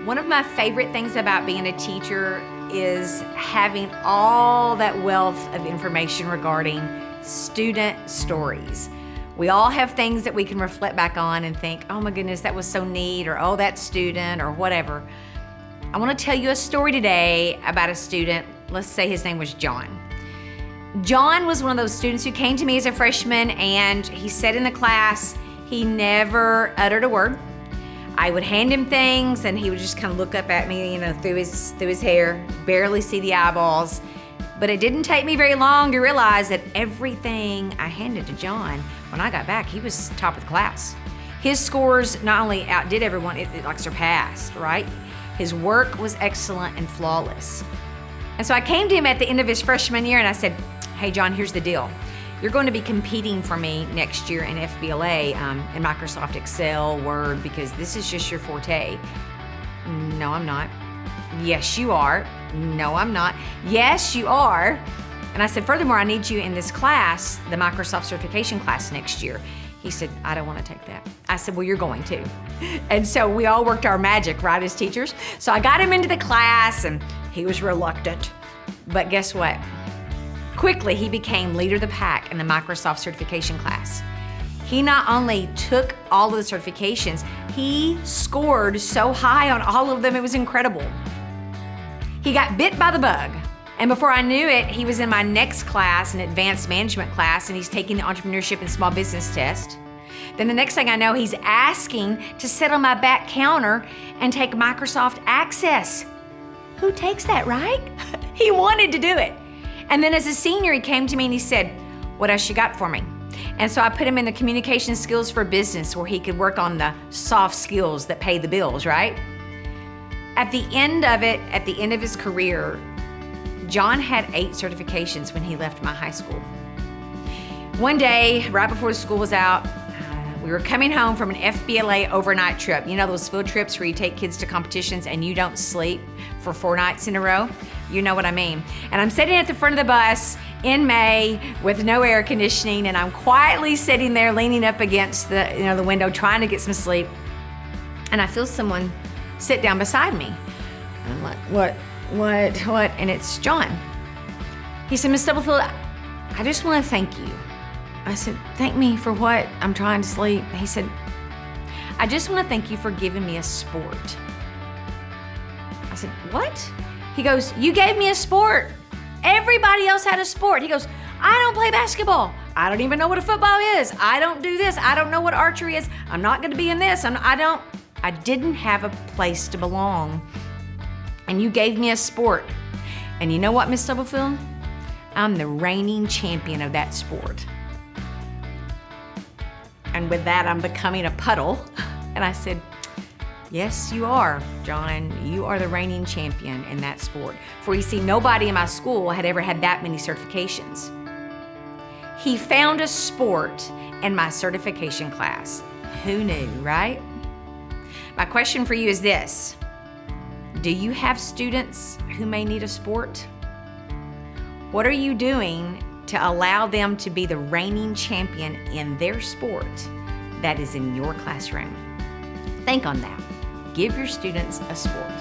One of my favorite things about being a teacher is having all that wealth of information regarding student stories. We all have things that we can reflect back on and think, oh my goodness, that was so neat, or oh, that student, or whatever. I want to tell you a story today about a student. Let's say his name was John. John was one of those students who came to me as a freshman, and he sat in the class. He never uttered a word. I would hand him things and he would just kind of look up at me, through his hair, barely see the eyeballs. But it didn't take me very long to realize that everything I handed to John, when I got back, he was top of the class. His scores not only outdid everyone, it surpassed, right? His work was excellent and flawless. And so I came to him at the end of his freshman year and I said, hey John, here's the deal. You're going to be competing for me next year in FBLA, in Microsoft Excel, Word, because this is just your forte. No, I'm not. Yes, you are. No, I'm not. Yes, you are. And I said, furthermore, I need you in this class, the Microsoft certification class next year. He said, I don't want to take that. I said, well, you're going to. And so we all worked our magic, right, as teachers? So I got him into the class and he was reluctant. But guess what? Quickly, he became leader of the pack in the Microsoft certification class. He not only took all of the certifications, he scored so high on all of them, it was incredible. He got bit by the bug. And before I knew it, he was in my next class, an advanced management class, and he's taking the entrepreneurship and small business test. Then the next thing I know, he's asking to sit on my back counter and take Microsoft Access. Who takes that, right? He wanted to do it. And then as a senior, he came to me and he said, what else you got for me? And so I put him in the communication skills for business where he could work on the soft skills that pay the bills, right? At the end of his career, John had 8 certifications when he left my high school. One day, right before the school was out, we were coming home from an FBLA overnight trip. You know those field trips where you take kids to competitions and you don't sleep for 4 nights in a row? You know what I mean. And I'm sitting at the front of the bus in May with no air conditioning, and I'm quietly sitting there leaning up against the window trying to get some sleep. And I feel someone sit down beside me. And I'm like, what? And it's John. He said, Miss Stubblefield, I just want to thank you. I said, thank me for what? I'm trying to sleep. He said, I just want to thank you for giving me a sport. I said, what? He goes, you gave me a sport. Everybody else had a sport. He goes, I don't play basketball. I don't even know what a football is. I don't do this. I don't know what archery is. I'm not going to be in this. I didn't have a place to belong. And you gave me a sport. And you know what, Miss Stubblefield? I'm the reigning champion of that sport. And with that, I'm becoming a puddle. And I said, yes, you are, John. You are the reigning champion in that sport. For you see, nobody in my school had ever had that many certifications. He found a sport in my certification class. Who knew, right? My question for you is this. Do you have students who may need a sport? What are you doing to allow them to be the reigning champion in their sport that is in your classroom? Think on that. Give your students a sport.